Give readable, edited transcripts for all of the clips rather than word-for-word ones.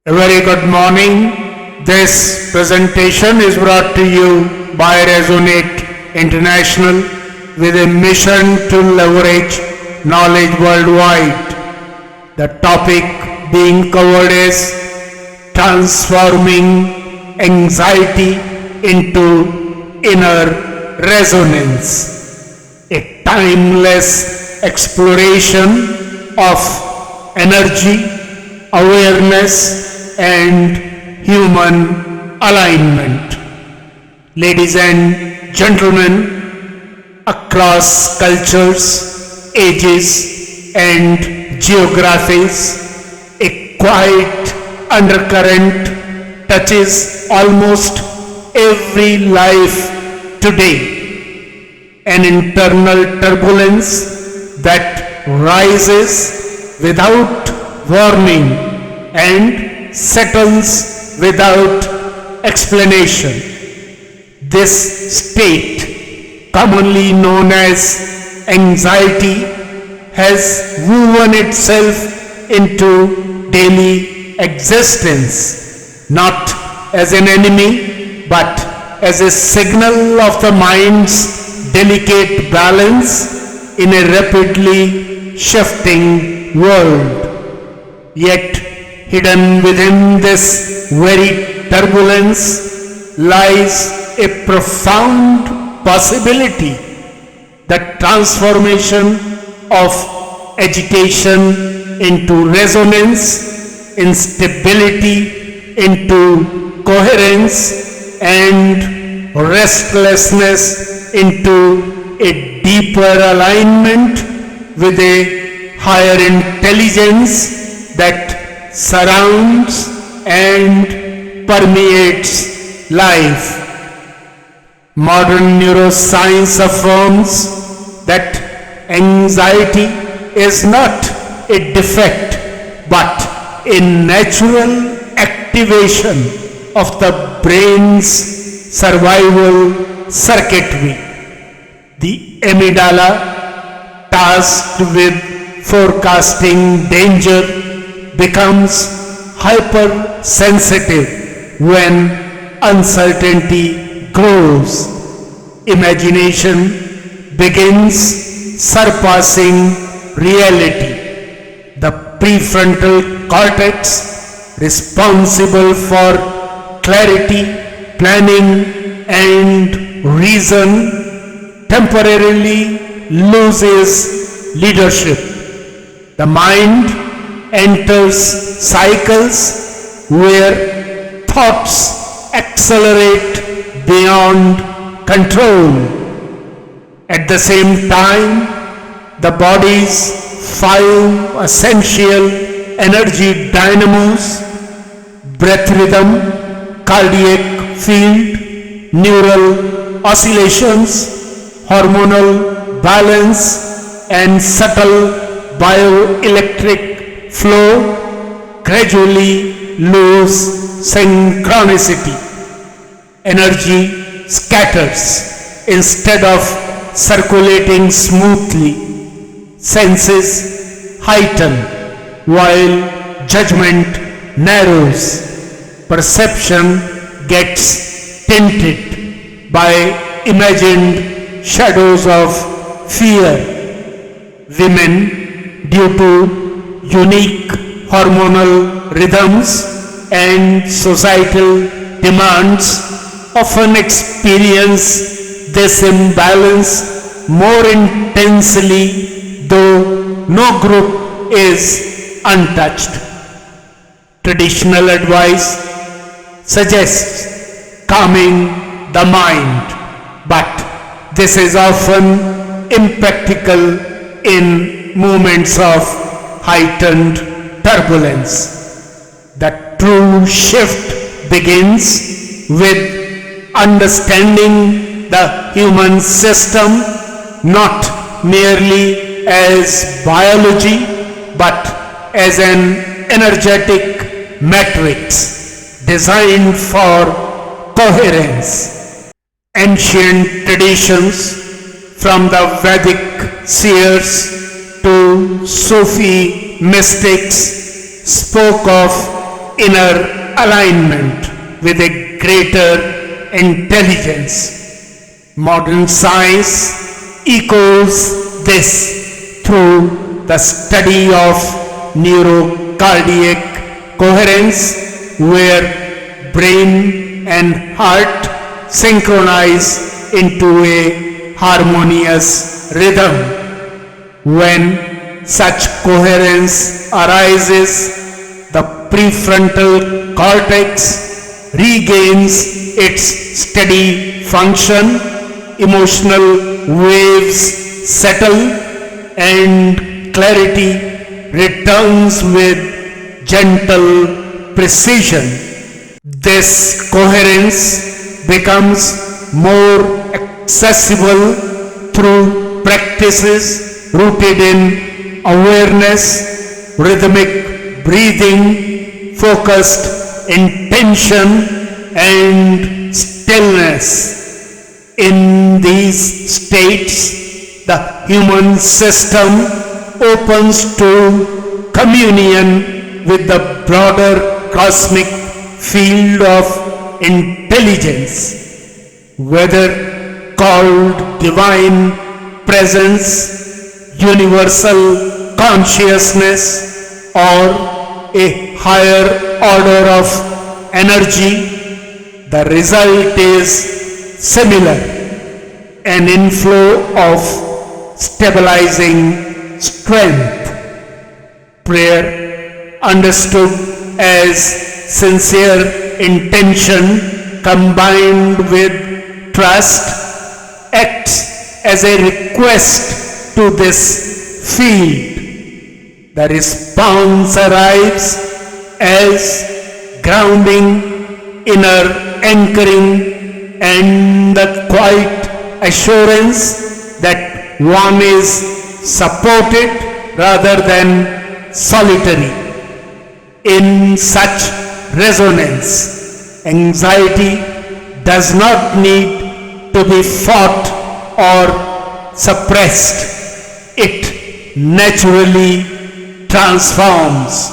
A very good morning. This presentation is brought to you by Resonate International with a mission to leverage knowledge worldwide. The topic being covered is transforming anxiety into inner resonance, a timeless exploration of energy, awareness, and human alignment. Ladies and gentlemen, across cultures, ages, and geographies, a quiet undercurrent touches almost every life today. An internal turbulence that rises without warning and settles without explanation. This state, commonly known as anxiety, has woven itself into daily existence, not as an enemy, but as a signal of the mind's delicate balance in a rapidly shifting world. Yet, hidden within this very turbulence lies a profound possibility, the transformation of agitation into resonance, instability into coherence, and restlessness into a deeper alignment with a higher intelligence that surrounds and permeates life. Modern neuroscience affirms that anxiety is not a defect but a natural activation of the brain's survival circuitry. The amygdala, tasked with forecasting danger, becomes hypersensitive when uncertainty grows. Imagination begins surpassing reality. The prefrontal cortex, responsible for clarity, planning, and reason, temporarily loses leadership. The mind enters cycles where thoughts accelerate beyond control. At the same time, the body's 5 essential energy dynamos, breath rhythm, cardiac field, neural oscillations, hormonal balance, and subtle bioelectric flow, gradually lose synchronicity. Energy scatters instead of circulating smoothly. Senses heighten while judgment narrows. Perception gets tinted by imagined shadows of fear. Women, due to unique hormonal rhythms and societal demands, often experience this imbalance more intensely, though no group is untouched. Traditional advice suggests calming the mind, but this is often impractical in moments of heightened turbulence. The true shift begins with understanding the human system not merely as biology but as an energetic matrix designed for coherence. Ancient traditions, from the Vedic seers to Sufi mystics, spoke of inner alignment with a greater intelligence. Modern science echoes this through the study of neurocardiac coherence, where brain and heart synchronize into a harmonious rhythm. When such coherence arises, the prefrontal cortex regains its steady function, emotional waves settle, and clarity returns with gentle precision. This coherence becomes more accessible through practices rooted in awareness, rhythmic breathing, focused intention, and stillness. In these states, the human system opens to communion with the broader cosmic field of intelligence, whether called divine presence, universal consciousness, or a higher order of energy. The result is similar: an inflow of stabilizing strength. Prayer, understood as sincere intention combined with trust, acts as a request to this field. The response arrives as grounding, inner anchoring, and the quiet assurance that one is supported rather than solitary. In such resonance, anxiety does not need to be fought or suppressed. It naturally transforms.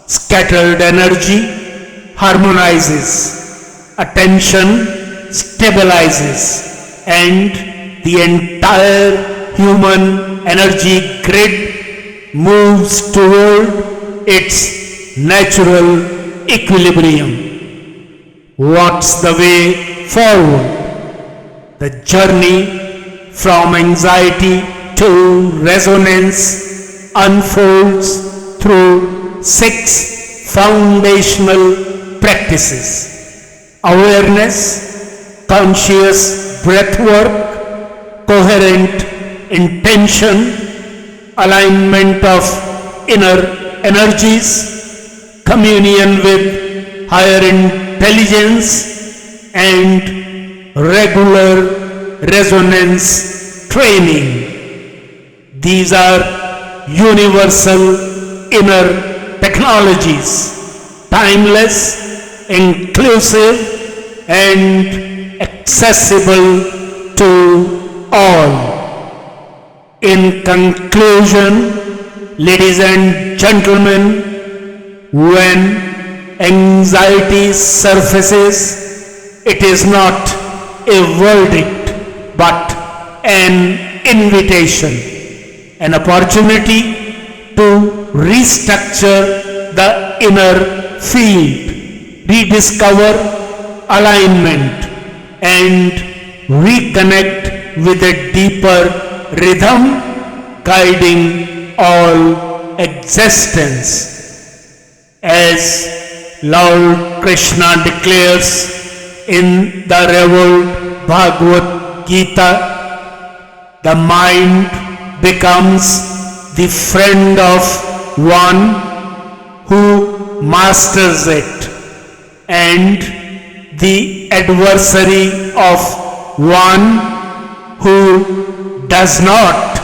Scattered energy harmonizes, attention stabilizes, and the entire human energy grid moves toward its natural equilibrium. What's the way forward? The journey from anxiety to resonance unfolds through 6 foundational practices: awareness, conscious breath work, coherent intention, alignment of inner energies, communion with higher intelligence, and regular resonance training. These are universal inner technologies, timeless, inclusive, and accessible to all. In conclusion, ladies and gentlemen, when anxiety surfaces, it is not a verdict but an invitation, an opportunity to restructure the inner field, rediscover alignment, and reconnect with a deeper rhythm guiding all existence. As Lord Krishna declares in the revealed Bhagavad Gita, the mind becomes the friend of one who masters it, and the adversary of one who does not.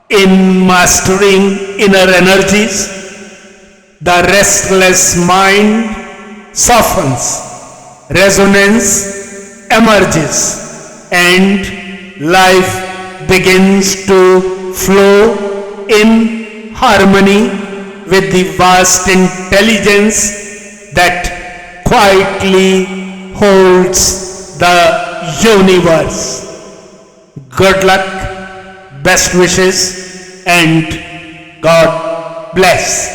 In mastering inner energies, the restless mind softens, resonance emerges, and life begins to flow in harmony with the vast intelligence that quietly holds the universe. Good luck, best wishes, and God bless.